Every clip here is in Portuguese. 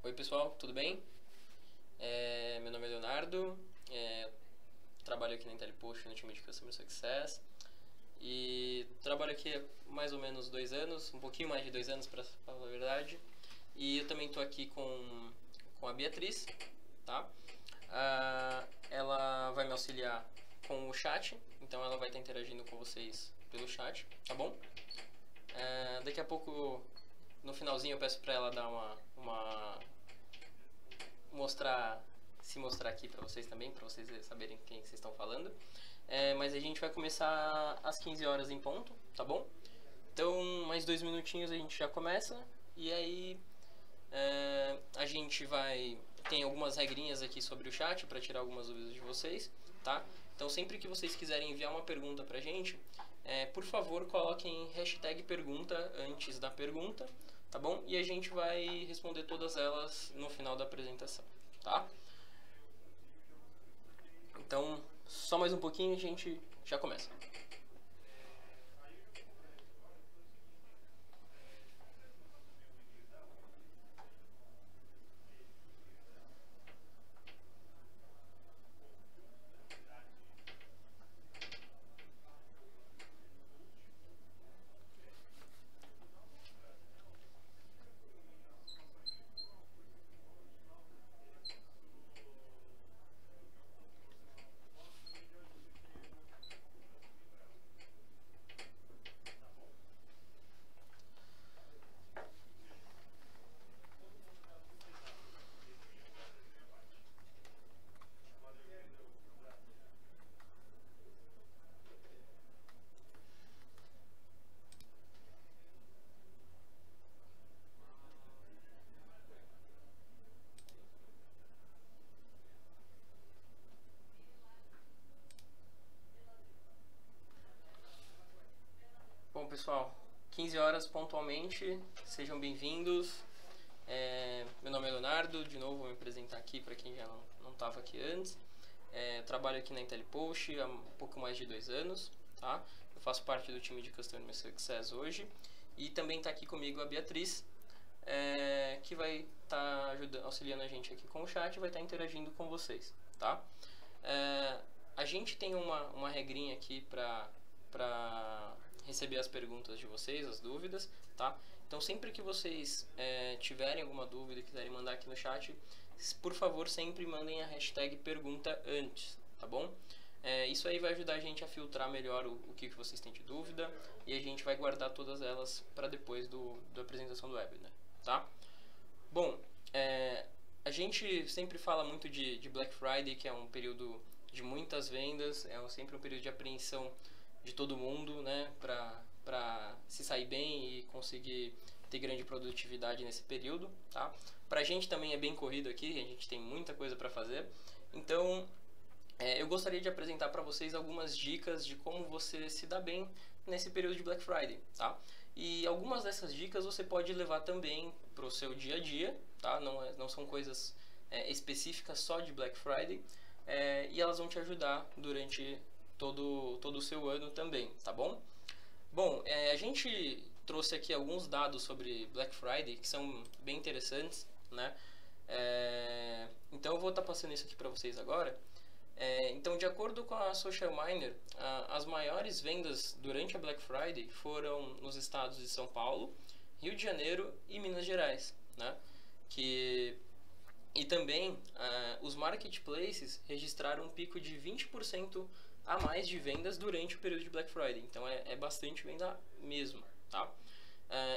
Oi pessoal, tudo bem? Meu nome é Leonardo, trabalho aqui na IntelliPost no time de Customer Success e trabalho aqui há mais ou menos 2 anos, um pouquinho mais de 2 anos para falar a verdade. E eu também estou aqui com a Beatriz, tá? Ela vai me auxiliar com o chat, então ela vai estar interagindo com vocês pelo chat, tá bom? Daqui a pouco, no finalzinho, eu peço para ela dar se mostrar aqui para vocês também, para vocês saberem quem que vocês estão falando. Mas a gente vai começar às 15 horas em ponto, tá bom? Então, mais 2 minutinhos a gente já começa. E aí, a gente tem algumas regrinhas aqui sobre o chat para tirar algumas dúvidas de vocês, tá? Então, sempre que vocês quiserem enviar uma pergunta pra gente, por favor, coloquem hashtag pergunta antes da pergunta, tá bom? E a gente vai responder todas elas no final da apresentação, tá? Então, só mais um pouquinho e a gente já começa. Bom, pessoal, 15 horas pontualmente, sejam bem-vindos. Meu nome é Leonardo, de novo vou me apresentar aqui para quem já não estava aqui antes. Trabalho aqui na IntelliPost há um pouco mais de 2 anos, tá? Eu faço parte do time de Customer Success hoje e também está aqui comigo a Beatriz, que vai estar auxiliando a gente aqui com o chat e vai estar interagindo com vocês, tá? A gente tem uma regrinha aqui para receber as perguntas de vocês, as dúvidas, tá? Então, sempre que vocês tiverem alguma dúvida e quiserem mandar aqui no chat, por favor, sempre mandem a hashtag pergunta antes, tá bom? Isso aí vai ajudar a gente a filtrar melhor o que vocês têm de dúvida e a gente vai guardar todas elas para depois da apresentação do webinar, tá? Bom, a gente sempre fala muito de Black Friday, que é um período de muitas vendas, sempre um período de apreensão de todo mundo, né, para se sair bem e conseguir ter grande produtividade nesse período, tá? Pra gente também é bem corrido aqui, a gente tem muita coisa para fazer. Então, eu gostaria de apresentar para vocês algumas dicas de como você se dá bem nesse período de Black Friday, tá? E algumas dessas dicas você pode levar também para o seu dia a dia, tá? Não são coisas específicas só de Black Friday, e elas vão te ajudar durante todo o seu ano também, tá bom? Bom, a gente trouxe aqui alguns dados sobre Black Friday que são bem interessantes, né? Então eu vou estar passando isso aqui para vocês agora. Então, de acordo com a Social Miner, as maiores vendas durante a Black Friday foram nos estados de São Paulo, Rio de Janeiro e Minas Gerais, né? E também os marketplaces registraram um pico de 20% a mais de vendas durante o período de Black Friday. Então é bastante venda mesmo, tá?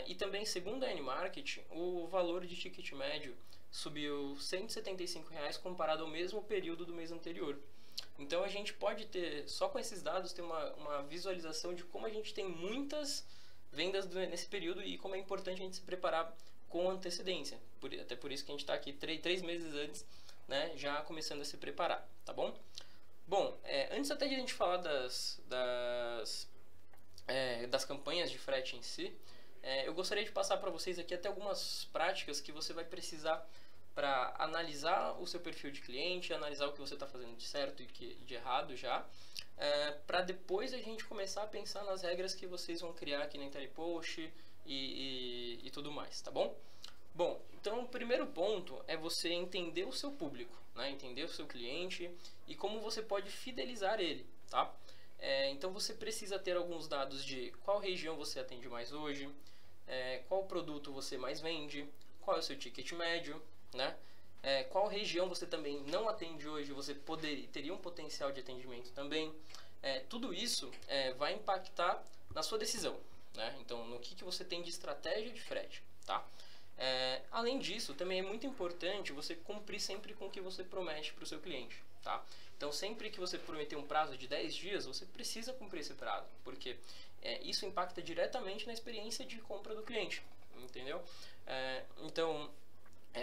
E também, segundo a N-Market, o valor de ticket médio subiu R$ 175 comparado ao mesmo período do mês anterior. Então a gente pode ter, só com esses dados, ter uma visualização de como a gente tem muitas vendas nesse período e como é importante a gente se preparar com antecedência. Até por isso que a gente está aqui 3 meses antes, né, já começando a se preparar, tá bom? Bom, antes até de a gente falar das campanhas de frete em si, eu gostaria de passar para vocês aqui até algumas práticas que você vai precisar para analisar o seu perfil de cliente, analisar o que você está fazendo de certo e de errado já, para depois a gente começar a pensar nas regras que vocês vão criar aqui na IntelliPost e tudo mais, tá bom? Bom, então o primeiro ponto é você entender o seu público, né? Entender o seu cliente e como você pode fidelizar ele, tá? Então você precisa ter alguns dados de qual região você atende mais hoje, qual produto você mais vende, qual é o seu ticket médio, né? Qual região você também não atende hoje, você teria um potencial de atendimento também. Tudo isso vai impactar na sua decisão, né? Então, no que você tem de estratégia de frete, tá? Além disso, também é muito importante você cumprir sempre com o que você promete para o seu cliente, tá? Então, sempre que você prometer um prazo de 10 dias, você precisa cumprir esse prazo, porque isso impacta diretamente na experiência de compra do cliente, entendeu? Então,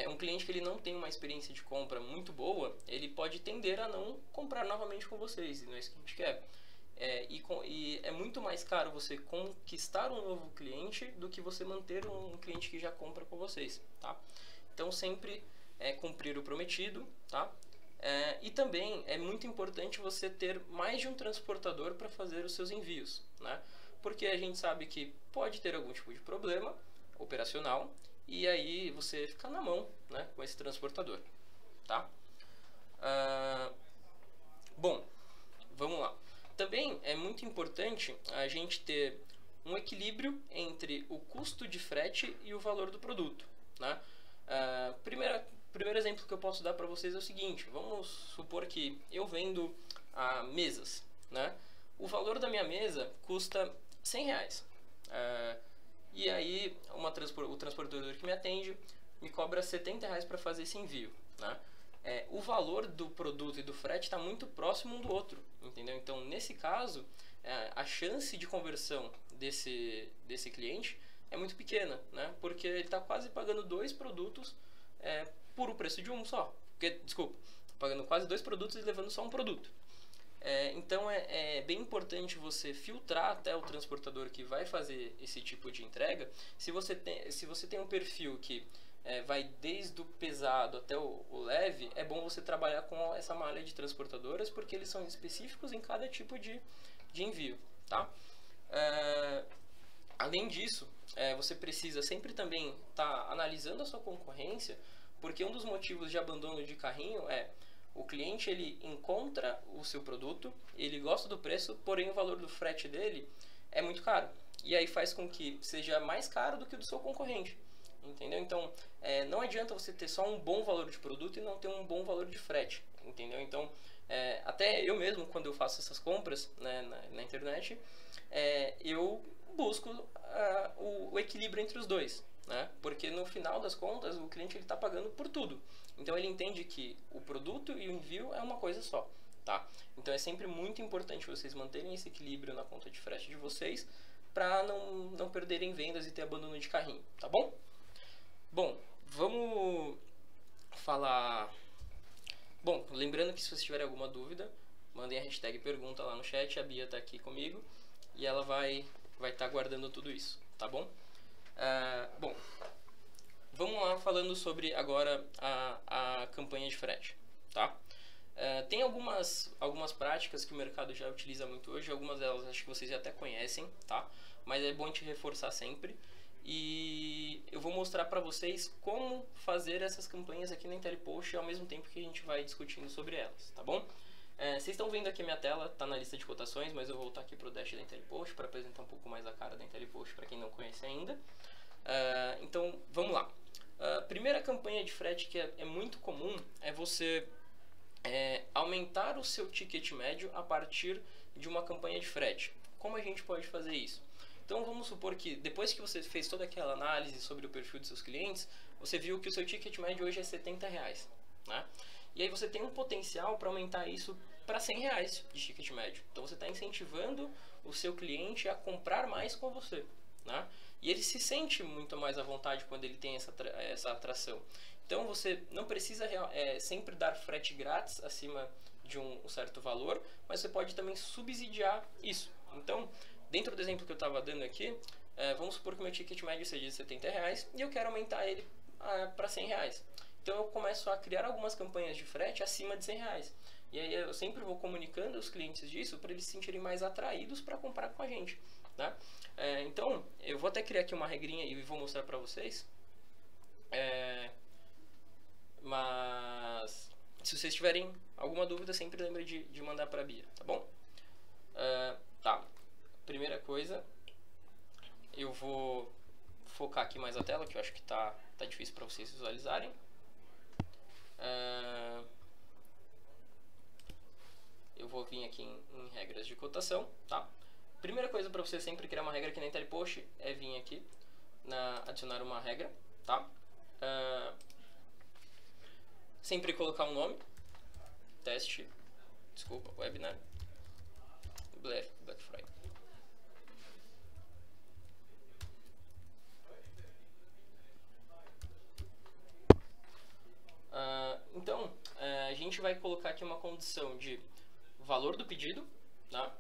um cliente que ele não tem uma experiência de compra muito boa, ele pode tender a não comprar novamente com vocês, e não é isso que a gente quer. E é muito mais caro você conquistar um novo cliente do que você manter um cliente que já compra com vocês, tá? Então sempre cumprir o prometido, tá? E também é muito importante você ter mais de um transportador para fazer os seus envios, né? Porque a gente sabe que pode ter algum tipo de problema operacional e aí você fica na mão, né, com esse transportador, tá? Bom, vamos lá. Também é muito importante a gente ter um equilíbrio entre o custo de frete e o valor do produto, né? Primeiro exemplo que eu posso dar para vocês é o seguinte: vamos supor que eu vendo mesas, né? O valor da minha mesa custa R$100. E aí o transportador que me atende me cobra R$70 para fazer esse envio, né? O valor do produto e do frete está muito próximo um do outro, entendeu? Então, nesse caso, a chance de conversão desse cliente é muito pequena, né? Porque ele está quase pagando 2 produtos por o preço de um só. Desculpa, pagando quase 2 produtos e levando só um produto. Então, é bem importante você filtrar até o transportador que vai fazer esse tipo de entrega. Se você tem um perfil que vai desde o pesado até o leve, é bom você trabalhar com essa malha de transportadoras, porque eles são específicos em cada tipo de envio, tá? Além disso, você precisa sempre também estar analisando a sua concorrência, porque um dos motivos de abandono de carrinho o cliente ele encontra o seu produto, ele gosta do preço, porém o valor do frete dele é muito caro. E aí faz com que seja mais caro do que o do seu concorrente. Entendeu? Então, não adianta você ter só um bom valor de produto e não ter um bom valor de frete. Entendeu? Então, até eu mesmo, quando eu faço essas compras, né, na internet, eu busco o equilíbrio entre os dois, né? Porque no final das contas, o cliente está pagando por tudo. Então, ele entende que o produto e o envio é uma coisa só, tá? Então, é sempre muito importante vocês manterem esse equilíbrio na conta de frete de vocês, para não perderem vendas e ter abandono de carrinho, tá bom? Bom, vamos falar... Bom, lembrando que se vocês tiverem alguma dúvida, mandem a hashtag pergunta lá no chat, a Bia tá aqui comigo e ela vai estar guardando tudo isso, tá bom? Bom, vamos lá falando sobre agora a campanha de frete, tá? Tem algumas práticas que o mercado já utiliza muito hoje, algumas delas acho que vocês já até conhecem, tá? Mas é bom te reforçar sempre. E eu vou mostrar para vocês como fazer essas campanhas aqui na IntelliPost ao mesmo tempo que a gente vai discutindo sobre elas, tá bom? Vocês estão vendo aqui a minha tela, tá na lista de cotações, mas eu vou voltar aqui pro dash da IntelliPost para apresentar um pouco mais a cara da IntelliPost para quem não conhece ainda. Então, vamos lá. A primeira campanha de frete que é muito comum é você aumentar o seu ticket médio a partir de uma campanha de frete. Como a gente pode fazer isso? Então vamos supor que depois que você fez toda aquela análise sobre o perfil dos seus clientes, você viu que o seu ticket médio hoje é R$70, né? E aí você tem um potencial para aumentar isso para R$100 de ticket médio. Então você está incentivando o seu cliente a comprar mais com você, né? E ele se sente muito mais à vontade quando ele tem essa atração. Então você não precisa sempre dar frete grátis acima de um certo valor, mas você pode também subsidiar isso. Então, dentro do exemplo que eu estava dando aqui, vamos supor que o meu ticket médio seja de R$70 e eu quero aumentar ele para R$100. Então eu começo a criar algumas campanhas de frete acima de R$100. E aí eu sempre vou comunicando aos clientes disso para eles se sentirem mais atraídos para comprar com a gente, né? Então eu vou até criar aqui uma regrinha e vou mostrar para vocês. Mas se vocês tiverem alguma dúvida, sempre lembre de mandar para a Bia, tá bom? Tá, primeira coisa, eu vou focar aqui mais a tela, que eu acho que tá difícil para vocês visualizarem. Eu vou vir aqui em regras de cotação, tá? Primeira coisa para você sempre criar uma regra aqui na IntelliPost é vir aqui adicionar uma regra, tá? Sempre colocar um nome, teste, webinar, Black Friday. Então, a gente vai colocar aqui uma condição de valor do pedido, tá?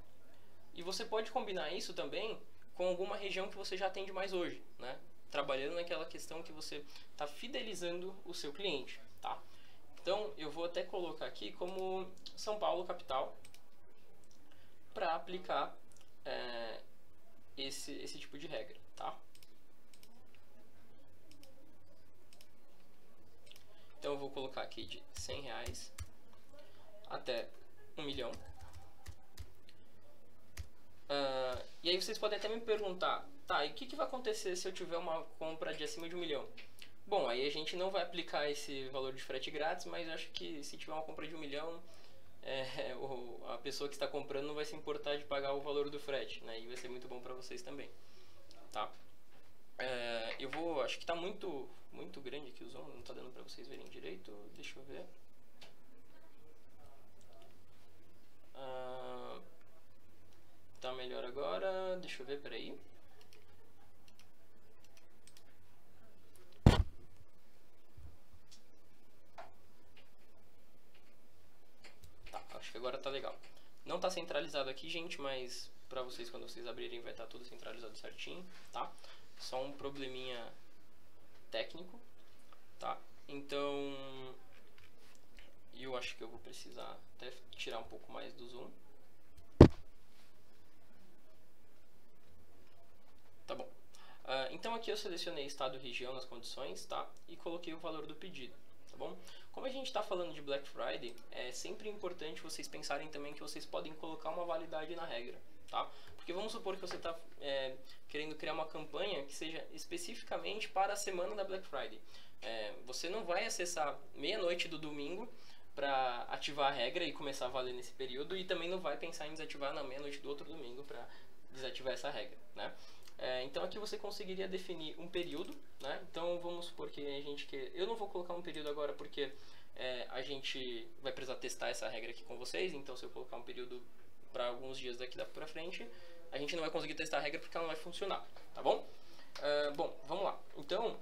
E você pode combinar isso também com alguma região que você já atende mais hoje, né? Trabalhando naquela questão que você está fidelizando o seu cliente, tá? Então, eu vou até colocar aqui como São Paulo capital para aplicar esse tipo de regra, tá? Então, eu vou colocar aqui de R$100 até 1 milhão. E aí vocês podem até me perguntar, tá, e o que vai acontecer se eu tiver uma compra de acima de 1 milhão? Bom, aí a gente não vai aplicar esse valor de frete grátis, mas eu acho que se tiver uma compra de 1 milhão, a pessoa que está comprando não vai se importar de pagar o valor do frete, né? E vai ser muito bom para vocês também, tá? Acho que está muito grande aqui o zoom, não está dando para vocês verem direito, deixa eu ver. Tá melhor agora, deixa eu ver, peraí. Tá, acho que agora tá legal. Não tá centralizado aqui, gente, mas pra vocês, quando vocês abrirem, vai estar tudo centralizado certinho, tá? Só um probleminha técnico, tá? Então, eu acho que eu vou precisar até tirar um pouco mais do zoom. Tá bom. Então aqui eu selecionei estado e região nas condições, tá? E coloquei o valor do pedido, tá bom? Como a gente está falando de Black Friday, é sempre importante vocês pensarem também que vocês podem colocar uma validade na regra, tá? Porque vamos supor que você está querendo criar uma campanha que seja especificamente para a semana da Black Friday. Você não vai acessar meia-noite do domingo para ativar a regra e começar a valer nesse período, e também não vai pensar em desativar na meia-noite do outro domingo para desativar essa regra, né? Então aqui você conseguiria definir um período, né? Então vamos supor que a gente quer... Eu não vou colocar um período agora porque a gente vai precisar testar essa regra aqui com vocês. Então se eu colocar um período para alguns dias daqui pra frente, a gente não vai conseguir testar a regra porque ela não vai funcionar, tá bom? Bom, vamos lá. Então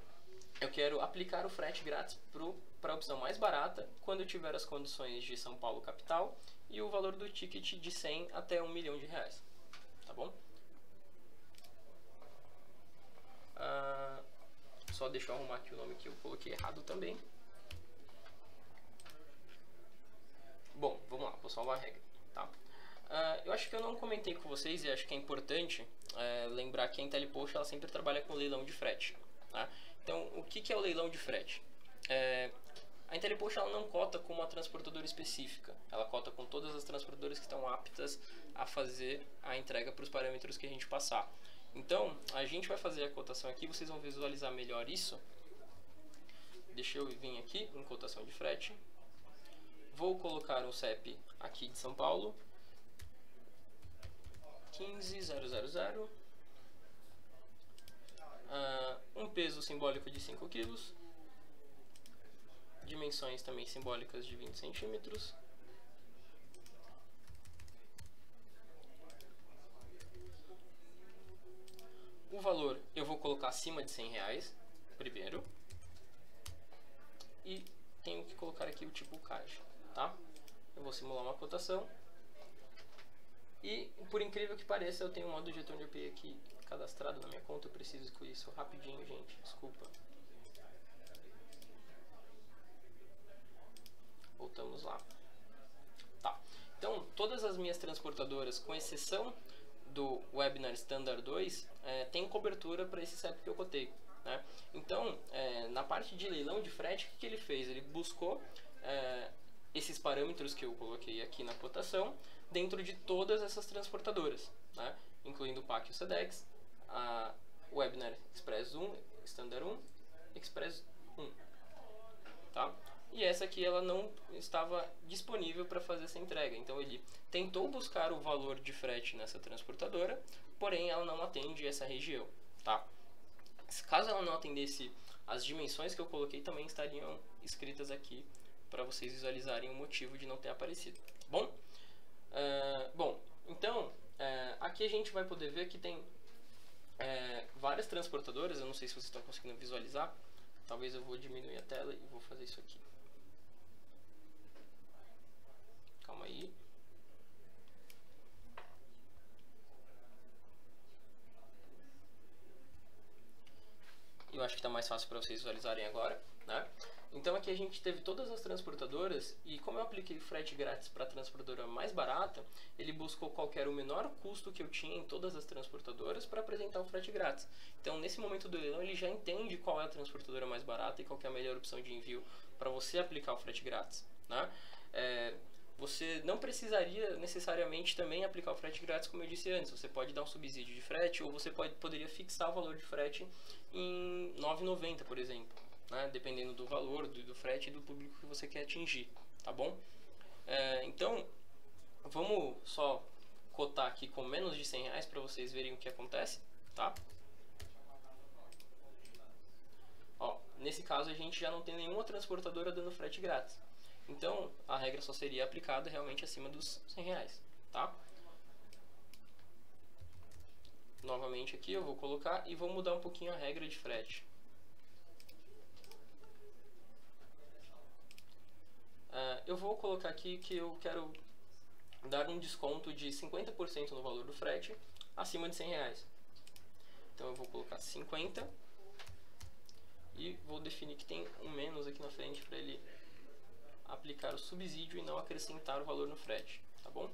eu quero aplicar o frete grátis para a opção mais barata quando eu tiver as condições de São Paulo capital e o valor do ticket de 100 até 1 milhão de reais, tá bom? Só deixa eu arrumar aqui o nome que eu coloquei errado também. Bom, vamos lá, vou salvar a regra, tá? Eu acho que eu não comentei com vocês e acho que é importante lembrar que a IntelliPost ela sempre trabalha com leilão de frete, tá? Então, o que é o leilão de frete? A IntelliPost ela não cota com uma transportadora específica, ela cota com todas as transportadoras que estão aptas a fazer a entrega para os parâmetros que a gente passar. Então, a gente vai fazer a cotação aqui, vocês vão visualizar melhor isso. Deixa eu vir aqui em cotação de frete. Vou colocar um CEP aqui de São Paulo, 15000. Um peso simbólico de 5 kg. Dimensões também simbólicas de 20 centímetros. O valor eu vou colocar acima de R$100 primeiro. E tenho que colocar aqui o tipo caixa, tá? Eu vou simular uma cotação. E por incrível que pareça, eu tenho um modo de retorno de API aqui cadastrado na minha conta. Eu preciso excluir isso rapidinho, gente. Desculpa. Voltamos lá. Tá. Então, todas as minhas transportadoras, com exceção do Webinar Standard 2, tem cobertura para esse CEP que eu cotei, né? Então, na parte de leilão de frete, o que ele fez? Ele buscou esses parâmetros que eu coloquei aqui na cotação dentro de todas essas transportadoras, né? Incluindo o PAC e o SEDEX, a Webner Express 1, Standard 1, Express 1, tá? E essa aqui ela não estava disponível para fazer essa entrega, então ele tentou buscar o valor de frete nessa transportadora, porém ela não atende essa região, tá? Caso ela não atendesse, as dimensões que eu coloquei também estariam escritas aqui para vocês visualizarem o motivo de não ter aparecido, tá bom? Então aqui a gente vai poder ver que tem várias transportadoras. Eu não sei se vocês estão conseguindo visualizar, talvez eu vou diminuir a tela e vou fazer isso aqui. Calma aí. Eu acho que está mais fácil para vocês visualizarem agora, né? Então aqui a gente teve todas as transportadoras e como eu apliquei frete grátis para a transportadora mais barata, ele buscou qual era o menor custo que eu tinha em todas as transportadoras para apresentar o frete grátis. Então nesse momento do leilão ele já entende qual é a transportadora mais barata e qual é a melhor opção de envio para você aplicar o frete grátis, né? Você não precisaria necessariamente também aplicar o frete grátis, como eu disse antes. Você pode dar um subsídio de frete ou você poderia fixar o valor de frete em R$ 9,90, por exemplo, né? Dependendo do valor, do frete e do público que você quer atingir, tá bom? Então, vamos só cotar aqui com menos de R$100 para vocês verem o que acontece, tá? Ó, nesse caso a gente já não tem nenhuma transportadora dando frete grátis. Então, a regra só seria aplicada realmente acima dos R$100, tá? Novamente aqui eu vou colocar e vou mudar um pouquinho a regra de frete. Eu vou colocar aqui que eu quero dar um desconto de 50% no valor do frete acima de R$100. Então eu vou colocar 50 e vou definir que tem um menos aqui na frente para ele aplicar o subsídio e não acrescentar o valor no frete, tá bom?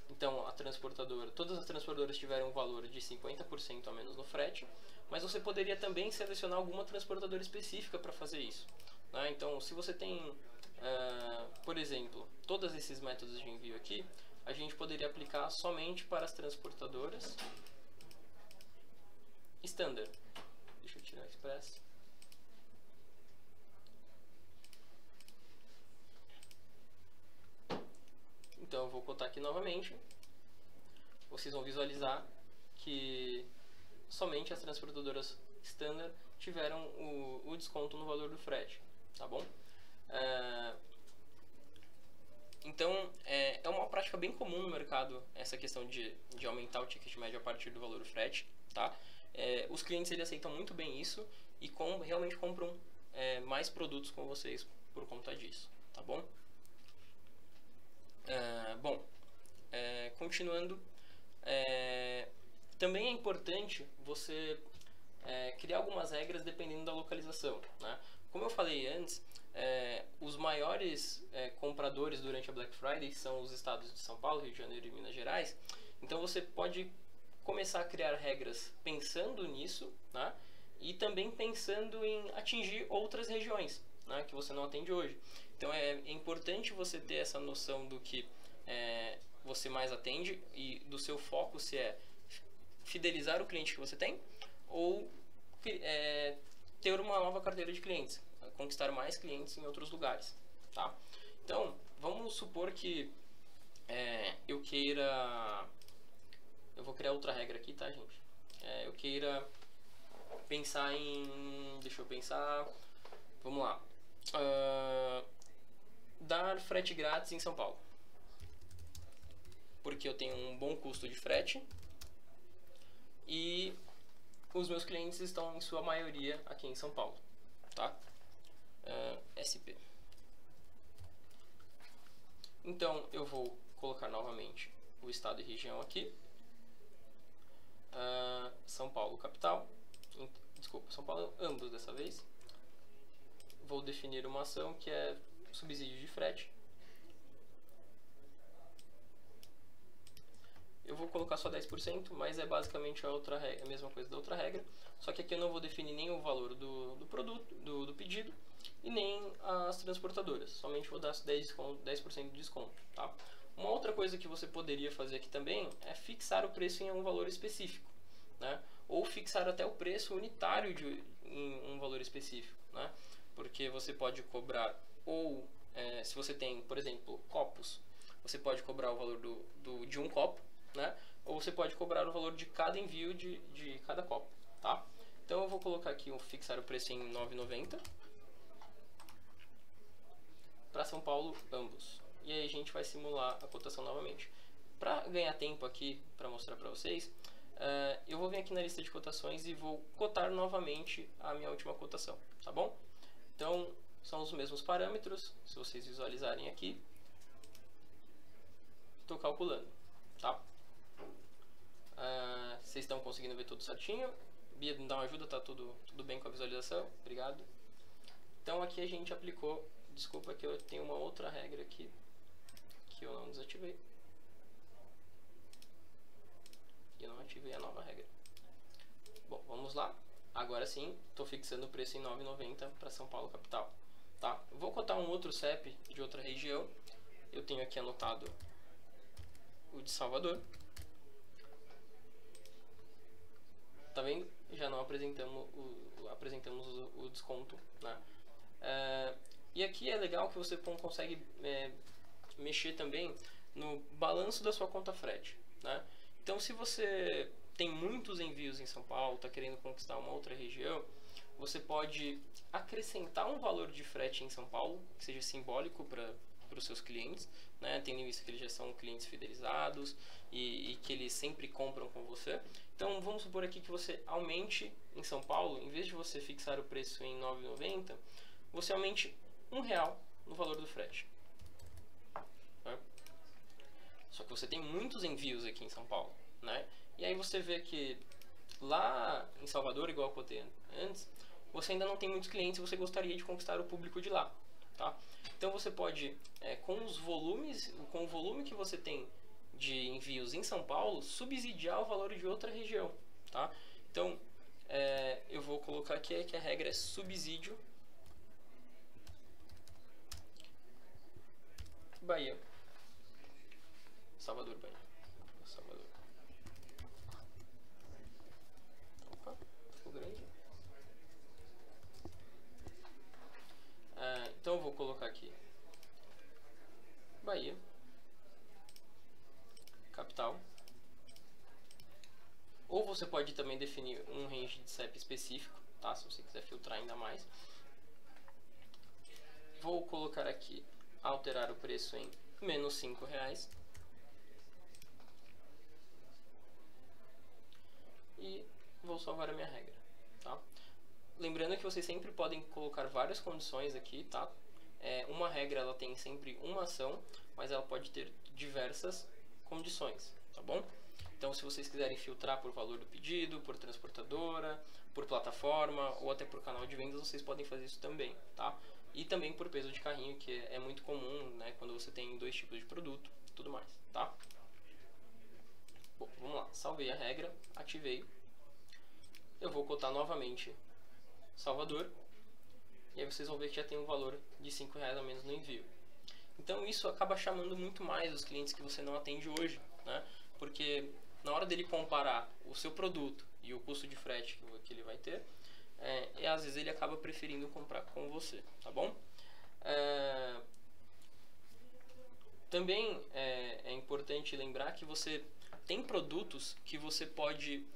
Então todas as transportadoras tiveram um valor de 50% a menos no frete, mas você poderia também selecionar alguma transportadora específica para fazer isso, né? Então se você tem, por exemplo, todos esses métodos de envio aqui, a gente poderia aplicar somente para as transportadoras standard. Deixa eu tirar o Express. Então eu vou cotar aqui novamente. Vocês vão visualizar que somente as transportadoras standard tiveram o desconto no valor do frete, tá bom? Então é uma prática bem comum no mercado essa questão de aumentar o ticket médio a partir do valor do frete, tá? Os clientes eles aceitam muito bem isso e realmente compram mais produtos com vocês por conta disso, tá bom? Continuando, também é importante você criar algumas regras dependendo da localização, né? Como eu falei antes, os maiores compradores durante a Black Friday são os estados de São Paulo, Rio de Janeiro e Minas Gerais. Então você pode começar a criar regras pensando nisso, né? E também pensando em atingir outras regiões, né, que você não atende hoje. Então é importante você ter essa noção do que você mais atende e do seu foco, se é fidelizar o cliente que você tem ou ter uma nova carteira de clientes, conquistar mais clientes em outros lugares, tá? Então vamos supor que eu vou criar outra regra aqui, tá, gente? Eu queira pensar em, deixa eu pensar, vamos lá, dar frete grátis em São Paulo, porque eu tenho um bom custo de frete e os meus clientes estão em sua maioria aqui em São Paulo, tá? SP. Então eu vou colocar novamente o estado e região aqui, São Paulo capital, desculpa, São Paulo ambos dessa vez. Vou definir uma ação que é subsídio de frete eu vou colocar só 10%, mas é basicamente a mesma coisa da outra regra, só que aqui eu não vou definir nem o valor do produto, do pedido, e nem as transportadoras, somente vou dar 10% de desconto, tá? Uma outra coisa que você poderia fazer aqui também é fixar o preço em um valor específico, né? Ou fixar até o preço unitário em um valor específico, né? Porque você pode cobrar, ou se você tem, por exemplo, copos, você pode cobrar o valor de um copo, né? Ou você pode cobrar o valor de cada envio de cada copo, tá? Então eu vou colocar aqui, fixar o preço em R$ 9,90 para São Paulo, ambos. E aí a gente vai simular a cotação novamente. Para ganhar tempo aqui, para mostrar para vocês, eu vou vir aqui na lista de cotações e vou cotar novamente a minha última cotação, tá bom? Então, são os mesmos parâmetros, se vocês visualizarem aqui. Estou calculando, tá? Vocês estão conseguindo ver tudo certinho? Bia, me dá uma ajuda, tá tudo bem com a visualização? Obrigado. Então aqui a gente aplicou, desculpa que eu tenho uma outra regra aqui, que eu não desativei. E eu não ativei a nova regra. Bom, vamos lá. Agora sim, estou fixando o preço em R$ 9,90 para São Paulo capital, tá? Eu vou cotar um outro CEP de outra região. Eu tenho aqui anotado o de Salvador. Tá vendo? Já não apresentamos o desconto, né? E aqui é legal que você consegue mexer também no balanço da sua conta frete, né? Então, se você tem muitos envios em São Paulo, está querendo conquistar uma outra região, você pode acrescentar um valor de frete em São Paulo, que seja simbólico para os seus clientes, né? Tendo em vista que eles já são clientes fidelizados e que eles sempre compram com você. Então, vamos supor aqui que você aumente em São Paulo, em vez de você fixar o preço em R$ 9,90, você aumente R$ 1 no valor do frete. Né? Só que você tem muitos envios aqui em São Paulo, né? E aí você vê que lá em Salvador, igual eu cotei antes, você ainda não tem muitos clientes e você gostaria de conquistar o público de lá, tá? Então você pode, com o volume que você tem de envios em São Paulo, subsidiar o valor de outra região, tá? Então, eu vou colocar aqui que a regra é subsídio Bahia. Salvador, Bahia. Salvador. Opa, ficou grande. Então eu vou colocar aqui Bahia, capital. Ou você pode também definir um range de CEP específico, tá? Se você quiser filtrar ainda mais. Vou colocar aqui, alterar o preço em menos R$5. E vou salvar a minha regra, tá? Lembrando que vocês sempre podem colocar várias condições aqui, tá? Uma regra ela tem sempre uma ação, mas ela pode ter diversas condições, tá bom? Então, se vocês quiserem filtrar por valor do pedido, por transportadora, por plataforma ou até por canal de vendas, vocês podem fazer isso também, tá? E também por peso de carrinho, que é muito comum, né, quando você tem dois tipos de produto e tudo mais, tá? Bom, vamos lá. Salvei a regra, ativei. Eu vou cotar novamente Salvador. E aí vocês vão ver que já tem um valor de R$5 a menos no envio. Então isso acaba chamando muito mais os clientes que você não atende hoje, né? Porque na hora dele comparar o seu produto e o custo de frete que ele vai ter, às vezes ele acaba preferindo comprar com você, tá bom? Também é importante lembrar que você tem produtos que você pode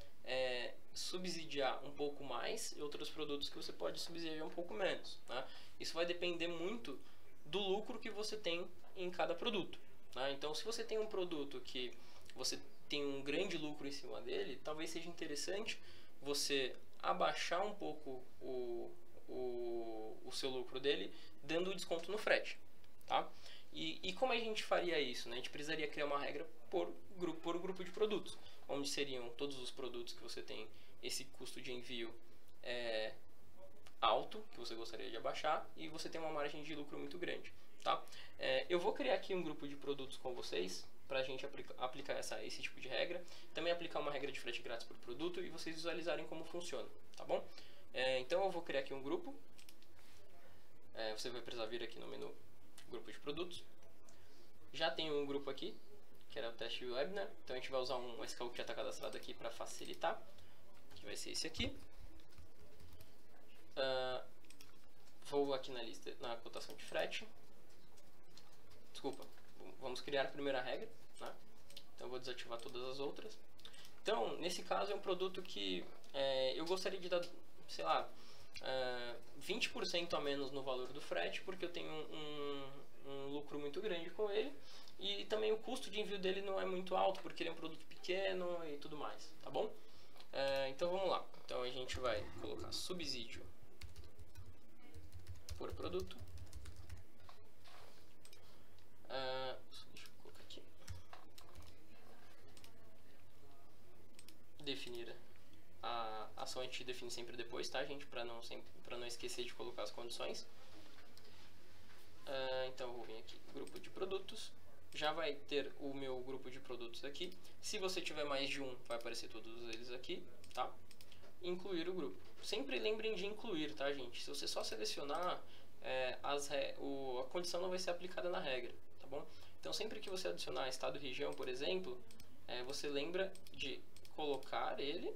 subsidiar um pouco mais e outros produtos que você pode subsidiar um pouco menos, né? Isso vai depender muito do lucro que você tem em cada produto, né? Então, se você tem um produto que você tem um grande lucro em cima dele, talvez seja interessante você abaixar um pouco o seu lucro dele, dando desconto no frete, tá? E como a gente faria isso, né? A gente precisaria criar uma regra por grupo de produtos, onde seriam todos os produtos que você tem esse custo de envio alto, que você gostaria de abaixar, e você tem uma margem de lucro muito grande, tá? Eu vou criar aqui um grupo de produtos com vocês, pra gente aplicar esse tipo de regra. Também aplicar uma regra de frete grátis por produto e vocês visualizarem como funciona, tá bom? Então eu vou criar aqui um grupo. Você vai precisar vir aqui no menu grupo de produtos. Já tem um grupo aqui, que era o teste webinar. Então a gente vai usar um SKU que já está cadastrado aqui para facilitar, que vai ser esse aqui. Vou aqui na lista, na cotação de frete. Desculpa, vamos criar a primeira regra, né? Então eu vou desativar todas as outras. Então, nesse caso é um produto que eu gostaria de dar, sei lá, 20% a menos no valor do frete, porque eu tenho um lucro muito grande com ele. E também o custo de envio dele não é muito alto, porque ele é um produto pequeno e tudo mais, tá bom? Então vamos lá. Então a gente vai colocar subsídio por produto. Deixa eu colocar aqui. Definir a ação a gente define sempre depois, tá, gente? Para não esquecer de colocar as condições. Então eu vou vir aqui, grupo de produtos. Já vai ter o meu grupo de produtos aqui. Se você tiver mais de um, vai aparecer todos eles aqui, tá? Incluir o grupo. Sempre lembrem de incluir, tá, gente? Se você só selecionar, a condição não vai ser aplicada na regra, tá bom? Então, sempre que você adicionar estado e região, por exemplo, você lembra de colocar ele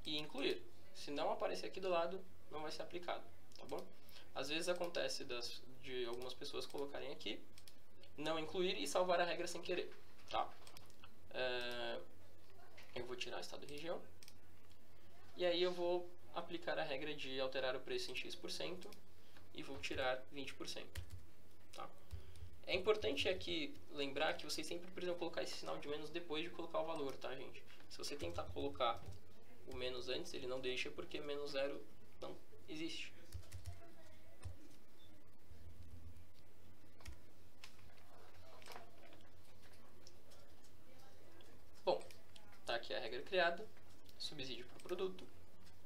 e incluir. Se não aparecer aqui do lado, não vai ser aplicado, tá bom? Às vezes acontece de algumas pessoas colocarem aqui, não incluir e salvar a regra sem querer, tá? Eu vou tirar estado e região. E aí eu vou aplicar a regra de alterar o preço em X% e vou tirar 20%, tá? É importante aqui lembrar que vocês sempre precisam colocar esse sinal de menos depois de colocar o valor, tá, gente? Se você tentar colocar o menos antes, ele não deixa porque menos zero não existe. Bom, tá aqui a regra criada, subsídio para o produto,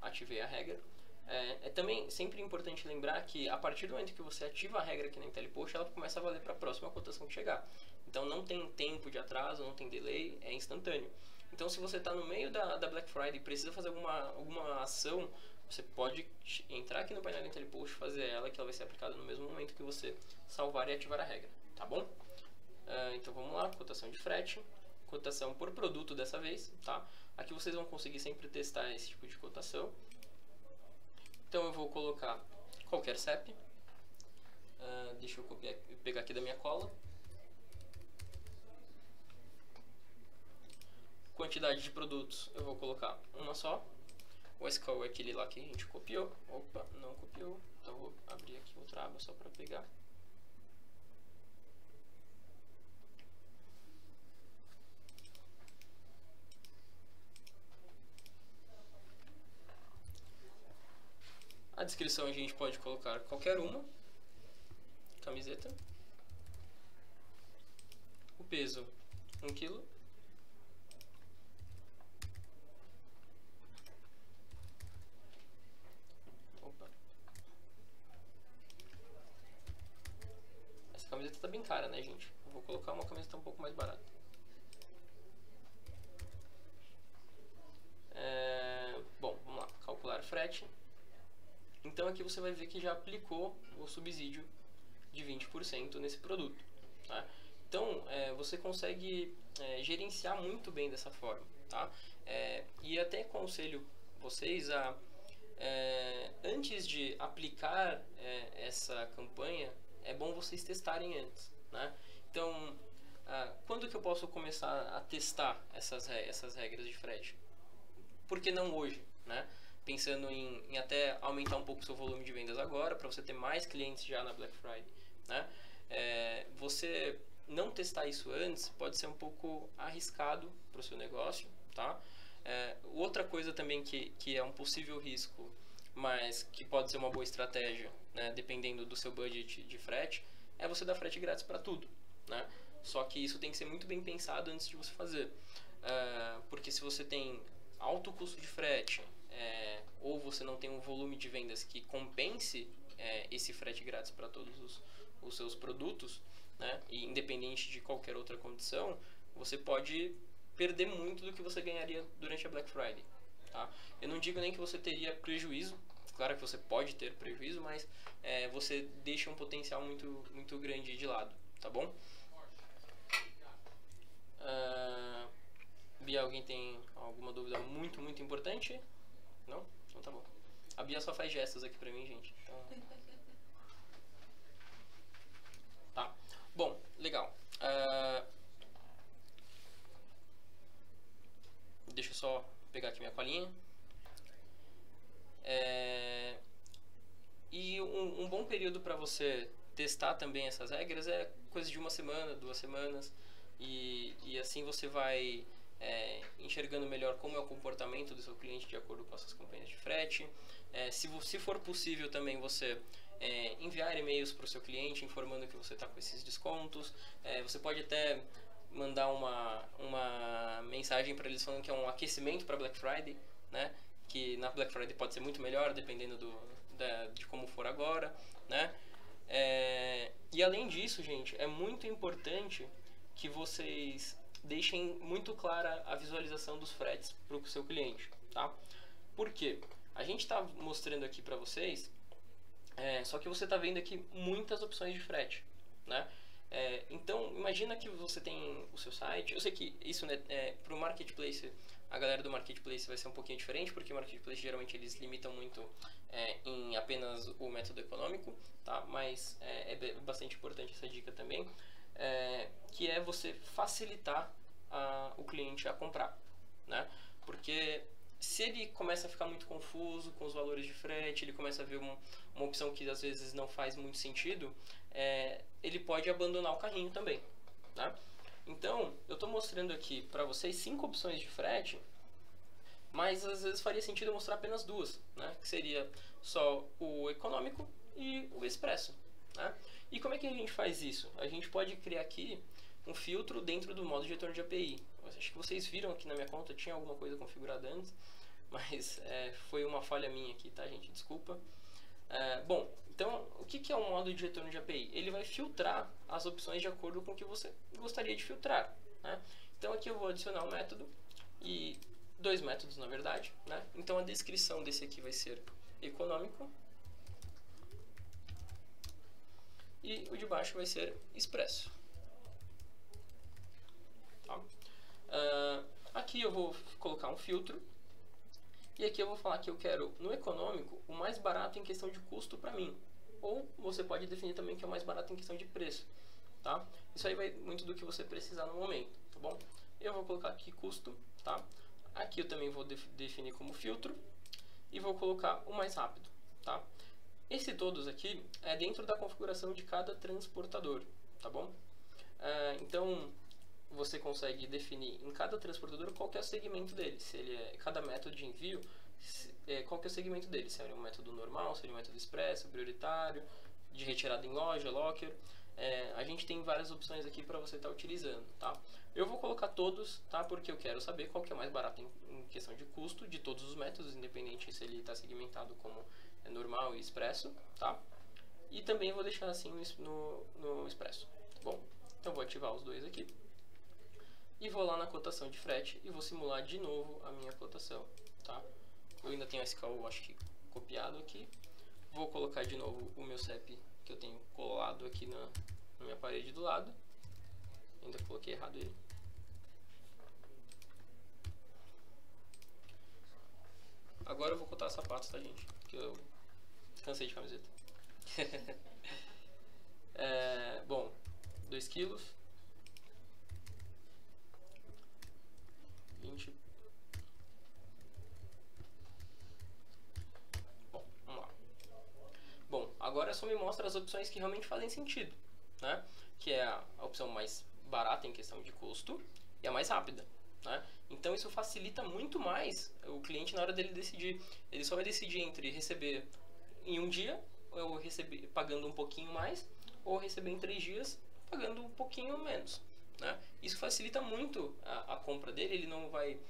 ativei a regra. É também sempre importante lembrar que a partir do momento que você ativa a regra aqui na IntelliPost, ela começa a valer para a próxima cotação que chegar. Então não tem tempo de atraso, não tem delay, é instantâneo. Então se você está no meio da Black Friday e precisa fazer alguma ação, você pode entrar aqui no painel da IntelliPost, fazer ela, que ela vai ser aplicada no mesmo momento que você salvar e ativar a regra, tá bom? Então vamos lá, cotação de frete, cotação por produto dessa vez, tá? Aqui vocês vão conseguir sempre testar esse tipo de cotação. Então eu vou colocar qualquer CEP. Deixa eu pegar aqui da minha cola. Quantidade de produtos eu vou colocar uma só. O SKU é aquele lá que a gente copiou. Opa, não copiou. Então vou abrir aqui outra aba só para pegar. A descrição a gente pode colocar qualquer uma. Camiseta. O peso 1 kg. Opa. Essa camiseta tá bem cara, né, gente? Eu vou colocar uma camiseta um pouco mais barata. Bom, vamos lá. Calcular frete. Então aqui você vai ver que já aplicou o subsídio de 20% nesse produto, tá? Então você consegue gerenciar muito bem dessa forma, tá? E até aconselho vocês a antes de aplicar essa campanha, é bom vocês testarem antes, né? Então quando que eu posso começar a testar essas regras de frete? Por que não hoje, né? Pensando em até aumentar um pouco o seu volume de vendas agora, para você ter mais clientes já na Black Friday, né? Você não testar isso antes pode ser um pouco arriscado para o seu negócio, tá? Outra coisa também que é um possível risco, mas que pode ser uma boa estratégia, né, dependendo do seu budget de frete, é você dar frete grátis para tudo, né? Só que isso tem que ser muito bem pensado antes de você fazer, porque se você tem alto custo de frete, ou você não tem um volume de vendas que compense esse frete grátis para todos os seus produtos, né, e independente de qualquer outra condição, você pode perder muito do que você ganharia durante a Black Friday, tá? Eu não digo nem que você teria prejuízo, claro que você pode ter prejuízo, mas você deixa um potencial muito grande de lado, tá bom? Bia, alguém tem alguma dúvida muito importante? Não? Então tá bom. A Bia só faz gestos aqui pra mim, gente. Então... Tá. Bom, legal. Deixa eu só pegar aqui minha colinha. E um bom período para você testar também essas regras é coisa de 1 semana, 2 semanas. E assim você vai enxergando melhor como é o comportamento do seu cliente de acordo com as suas campanhas de frete. Se for possível também você enviar e-mails para o seu cliente informando que você está com esses descontos. Você pode até mandar uma mensagem para eles falando que é um aquecimento para Black Friday, né? Que na Black Friday pode ser muito melhor dependendo de como for agora, né? E além disso, gente, é muito importante que vocês deixem muito clara a visualização dos fretes para o seu cliente, tá? Por quê? A gente está mostrando aqui para vocês, só que você está vendo aqui muitas opções de frete, né? Então, imagina que você tem o seu site. Eu sei que isso, né, para o Marketplace, a galera do Marketplace vai ser um pouquinho diferente, porque o Marketplace geralmente eles limitam muito em apenas o método econômico, tá? Mas é bastante importante essa dica também, que é você facilitar o cliente a comprar, né? Porque se ele começa a ficar muito confuso com os valores de frete, ele começa a ver uma opção que às vezes não faz muito sentido, ele pode abandonar o carrinho também, né? Então, eu estou mostrando aqui para vocês 5 opções de frete, mas às vezes faria sentido eu mostrar apenas 2, né? Que seria só o econômico e o expresso, né? E como é que a gente faz isso? A gente pode criar aqui um filtro dentro do modo de retorno de API. Acho que vocês viram aqui na minha conta, tinha alguma coisa configurada antes, mas foi uma falha minha aqui, tá, gente? Desculpa. Bom, então, o que é um modo de retorno de API? Ele vai filtrar as opções de acordo com o que você gostaria de filtrar, né? Então, aqui eu vou adicionar um método, e 2 métodos, na verdade, né? Então, a descrição desse aqui vai ser econômico, e o de baixo vai ser expresso. Tá? Aqui eu vou colocar um filtro, e aqui eu vou falar que eu quero, no econômico, o mais barato em questão de custo para mim. Ou você pode definir também que é o mais barato em questão de preço, tá? Isso aí vai muito do que você precisar no momento, tá bom? Eu vou colocar aqui custo, tá? Aqui eu também vou definir como filtro e vou colocar o mais rápido, tá? Esse todos aqui é dentro da configuração de cada transportador, tá bom? Então, você consegue definir em cada transportador qual que é o segmento dele. Se ele cada método de envio, qual que é o segmento dele. Se é um método normal, se é um método expresso, prioritário, de retirada em loja, locker. A gente tem várias opções aqui para você estar utilizando, tá? Eu vou colocar todos, tá? Porque eu quero saber qual que é mais barato em questão de custo de todos os métodos, independente se ele está segmentado como normal e expresso, tá? E também vou deixar assim no expresso, tá bom? Então vou ativar os 2 aqui. E vou lá na cotação de frete e vou simular de novo a minha cotação, tá? Eu ainda tenho esse call, acho que copiado aqui. Vou colocar de novo o meu CEP que eu tenho colado aqui na minha parede do lado. Ainda coloquei errado ele. Agora eu vou cotar sapatos, tá, gente? Porque eu cansei de camiseta. Bom, 2 quilos. 20. Bom, vamos lá. Bom, agora só me mostra as opções que realmente fazem sentido, né? Que é a opção mais barata em questão de custo e a mais rápida, né? Então isso facilita muito mais o cliente na hora dele decidir. Ele só vai decidir entre receber em um dia, ou receber pagando um pouquinho mais, ou receber em 3 dias pagando um pouquinho menos, né? Isso facilita muito a compra dele. Ele não vai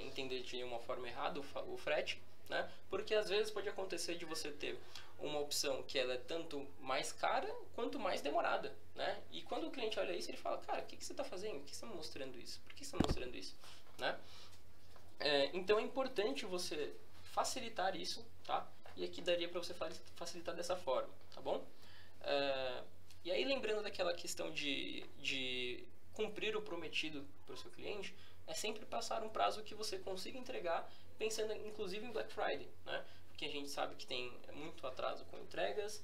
entender de uma forma errada o frete, né? Porque às vezes pode acontecer de você ter uma opção que ela é tanto mais cara quanto mais demorada, né? E quando o cliente olha isso, ele fala, cara, o que você está fazendo? Por que você está me mostrando isso? Por que você está mostrando isso? Né? Então é importante você facilitar isso, tá? E aqui daria para você facilitar dessa forma, tá bom? E aí lembrando daquela questão de cumprir o prometido para o seu cliente, é sempre passar um prazo que você consiga entregar, pensando inclusive em Black Friday, né? Porque a gente sabe que tem muito atraso com entregas,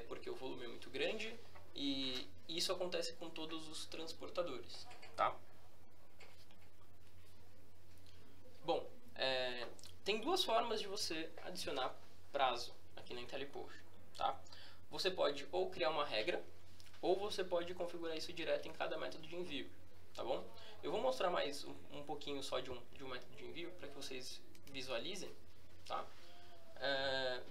porque o volume é muito grande, e isso acontece com todos os transportadores, tá? Bom, tem duas formas de você adicionar prazo aqui na IntelliPush, tá? Você pode ou criar uma regra, ou você pode configurar isso direto em cada método de envio, tá bom? Eu vou mostrar mais um pouquinho só de um método de envio para que vocês visualizem, tá?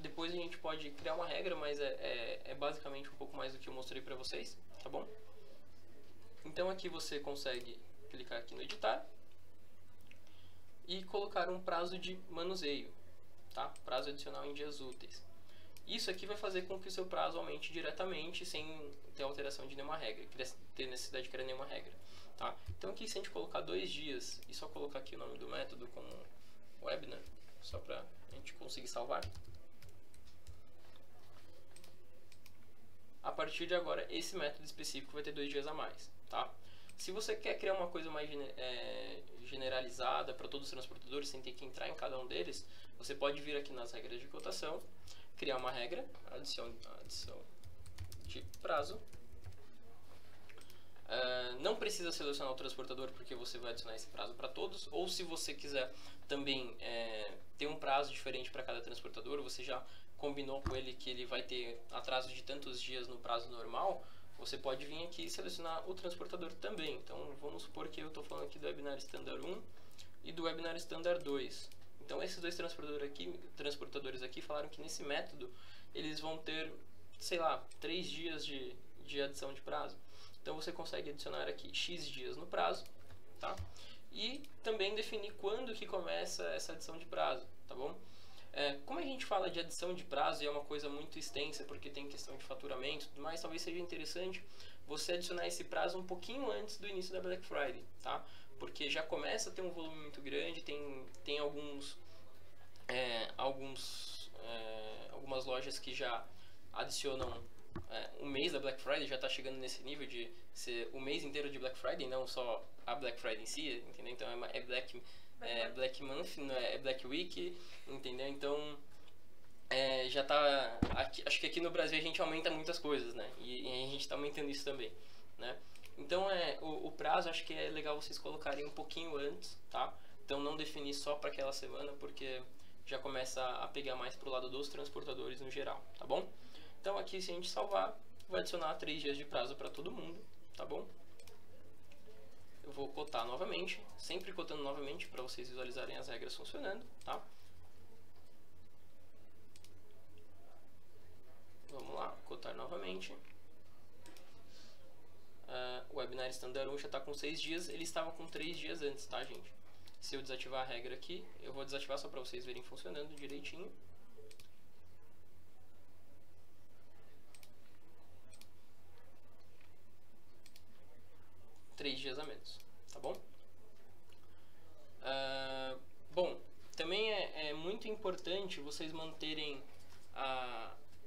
Depois a gente pode criar uma regra, mas é basicamente um pouco mais do que eu mostrei para vocês, tá bom? Então aqui você consegue clicar aqui no editar e colocar um prazo de manuseio, tá? Prazo adicional em dias úteis. Isso aqui vai fazer com que o seu prazo aumente diretamente sem ter alteração de nenhuma regra, ter necessidade de criar nenhuma regra, tá? Então aqui se a gente colocar 2 dias e só colocar aqui o nome do método como webinar, só para a gente conseguir salvar. A partir de agora, esse método específico vai ter 2 dias a mais, tá? Se você quer criar uma coisa mais generalizada para todos os transportadores, sem ter que entrar em cada um deles, você pode vir aqui nas regras de cotação, criar uma regra, adição de prazo. Não precisa selecionar o transportador porque você vai adicionar esse prazo para todos, ou se você quiser também ter um prazo diferente para cada transportador, você já combinou com ele que ele vai ter atraso de tantos dias no prazo normal, você pode vir aqui e selecionar o transportador também. Então vamos supor que eu estou falando aqui do Webinar Standard 1 e do Webinar Standard 2. Então esses dois transportadores aqui falaram que nesse método eles vão ter, sei lá, 3 dias de adição de prazo. Então você consegue adicionar aqui X dias no prazo, tá? E também definir quando que começa essa adição de prazo, tá bom? Como a gente fala de adição de prazo e é uma coisa muito extensa porque tem questão de faturamento e tudo mais, talvez seja interessante você adicionar esse prazo um pouquinho antes do início da Black Friday, tá? Porque já começa a ter um volume muito grande, tem algumas lojas que já adicionam um mês da Black Friday, já está chegando nesse nível de ser o mês inteiro de Black Friday, não só a Black Friday em si, entendeu? Então Black Month, não é Black Week, entendeu? Então já tá acho que aqui no Brasil a gente aumenta muitas coisas, né? E a gente está aumentando isso também, né? Então o prazo acho que é legal vocês colocarem um pouquinho antes, tá? Então não definir só para aquela semana, porque já começa a pegar mais pro lado dos transportadores no geral, tá bom? Então aqui se a gente salvar, vai adicionar 3 dias de prazo para todo mundo, tá bom? Eu vou cotar novamente, sempre cotando novamente para vocês visualizarem as regras funcionando, tá? Vamos lá, cotar novamente. O Webinar Standard 1 já está com 6 dias, ele estava com 3 dias antes, tá, gente? Se eu desativar a regra aqui, eu vou desativar só para vocês verem funcionando direitinho. Três dias a menos, tá bom? Bom, também é muito importante vocês manterem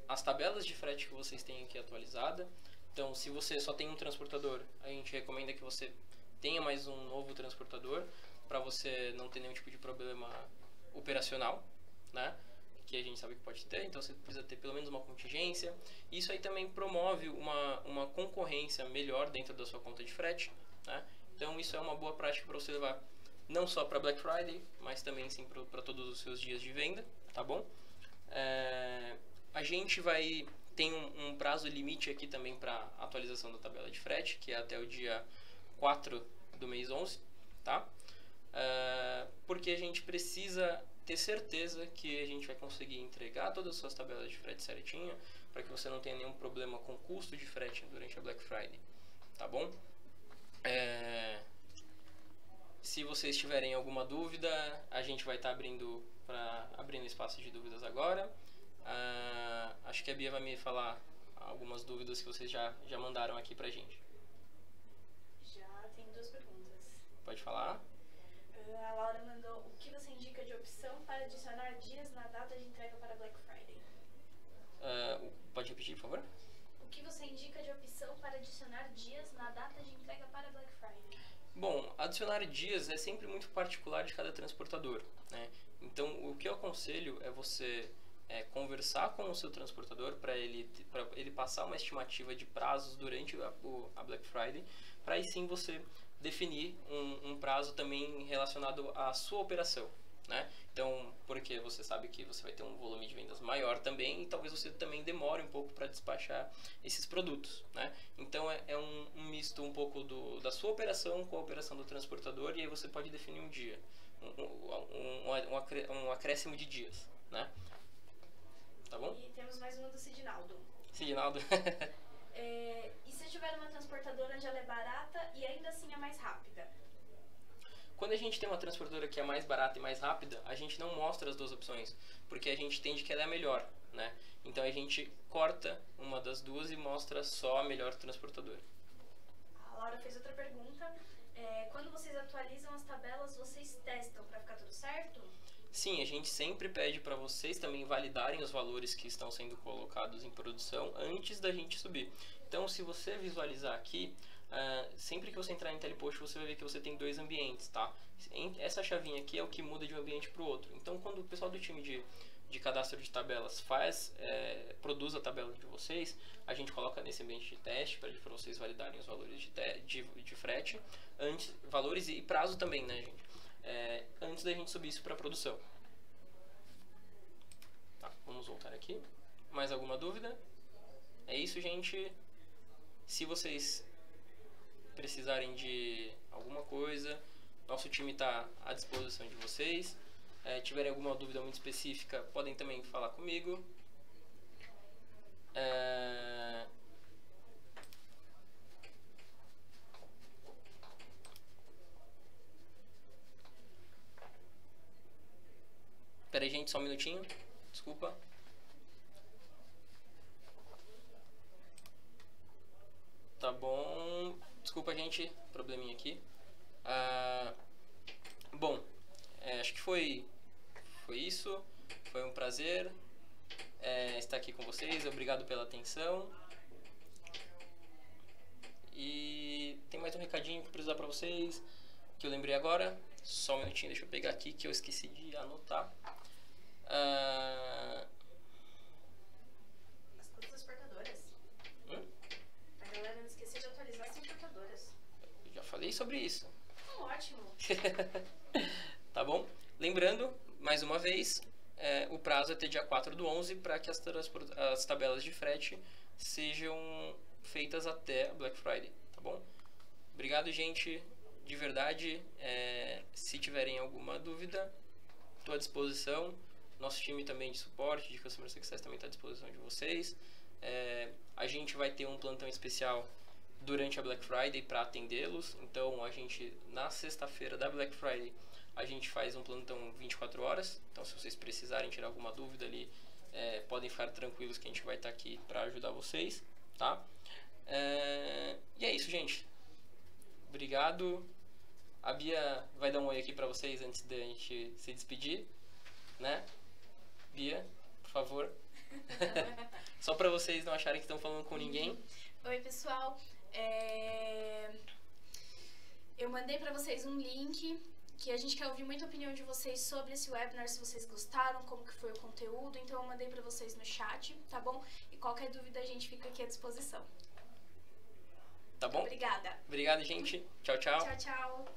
as tabelas de frete que vocês têm aqui atualizada. Então, se você só tem um transportador, a gente recomenda que você tenha mais um novo transportador para você não ter nenhum tipo de problema operacional, né? Que a gente sabe que pode ter, então você precisa ter pelo menos uma contingência. Isso aí também promove uma concorrência melhor dentro da sua conta de frete, né? Então isso é uma boa prática para você levar não só para Black Friday, mas também sim para todos os seus dias de venda, tá bom? A gente tem um prazo limite aqui também para atualização da tabela de frete, que é até o dia 4 do mês 11, tá? Porque a gente precisa ter certeza que a gente vai conseguir entregar todas as suas tabelas de frete certinho, para que você não tenha nenhum problema com custo de frete durante a Black Friday, tá bom? Se vocês tiverem alguma dúvida, a gente vai estar abrindo espaço de dúvidas agora. Acho que a Bia vai me falar algumas dúvidas que vocês já mandaram aqui pra gente. Já tem 2 perguntas. Pode falar? A Laura mandou: o que você indica de opção para adicionar dias na data de entrega para Black Friday? Pode repetir, por favor? O que você indica de opção para adicionar dias na data de entrega para Black Friday? Bom, adicionar dias é sempre muito particular de cada transportador, né? Então, o que eu aconselho é você conversar com o seu transportador para ele passar uma estimativa de prazos durante a Black Friday, para aí sim você definir um prazo também relacionado à sua operação, né? Então, porque você sabe que você vai ter um volume de vendas maior também e talvez você também demore um pouco para despachar esses produtos, né? Então, é um misto um pouco da sua operação com a operação do transportador, e aí você pode definir um dia, um acréscimo de dias, né? Tá bom? E temos mais uma do Sidnaldo. Sidnaldo. E se tiver uma transportadora onde ela é barata e ainda assim é mais rápida? Quando a gente tem uma transportadora que é mais barata e mais rápida, a gente não mostra as duas opções, porque a gente entende que ela é a melhor, né? Então a gente corta uma das duas e mostra só a melhor transportadora. A Laura fez outra pergunta. Quando vocês atualizam as tabelas, vocês testam para ficar tudo certo? Sim, a gente sempre pede para vocês também validarem os valores que estão sendo colocados em produção antes da gente subir. Então, se você visualizar aqui, sempre que você entrar em IntelliPost, você vai ver que você tem 2 ambientes, tá? Essa chavinha aqui é o que muda de um ambiente para o outro. Então, quando o pessoal do time de cadastro de tabelas produz a tabela de vocês, a gente coloca nesse ambiente de teste para vocês validarem os valores de frete, valores e prazo também, né, gente? Antes da gente subir isso para produção. Tá, vamos voltar aqui. Mais alguma dúvida? É isso, gente. Se vocês precisarem de alguma coisa, nosso time está à disposição de vocês. Tiverem alguma dúvida muito específica, podem também falar comigo. Pera aí, gente, só um minutinho. Desculpa. Tá bom. Desculpa, gente. Probleminha aqui. Bom, acho que foi isso. Foi um prazer estar aqui com vocês. Obrigado pela atenção. E tem mais um recadinho que eu preciso dar pra vocês, que eu lembrei agora. Só um minutinho, deixa eu pegar aqui que eu esqueci de anotar. As transportadoras. A galera não esqueceu de atualizar as transportadoras. Eu já falei sobre isso. Ótimo. Tá bom? Lembrando, mais uma vez, o prazo é até dia 4/11 para que as tabelas de frete sejam feitas até Black Friday, tá bom? Obrigado, gente, de verdade. Se tiverem alguma dúvida, estou à disposição. Nosso time também de suporte, de Customer Success, também está à disposição de vocês. A gente vai ter um plantão especial durante a Black Friday para atendê-los. Então, na sexta-feira da Black Friday, a gente faz um plantão 24 horas. Então, se vocês precisarem tirar alguma dúvida ali, podem ficar tranquilos que a gente vai estar aqui para ajudar vocês, tá? E é isso, gente. Obrigado. A Bia vai dar um oi aqui para vocês antes da gente se despedir, né? Bia, por favor. Só para vocês não acharem que estão falando com ninguém. Oi, pessoal. Eu mandei para vocês um link que a gente quer ouvir muita opinião de vocês sobre esse webinar, se vocês gostaram, como que foi o conteúdo. Então eu mandei para vocês no chat, tá bom? E qualquer dúvida a gente fica aqui à disposição. Tá bom? Obrigada. Obrigado, gente. Tchau, tchau. Tchau, tchau.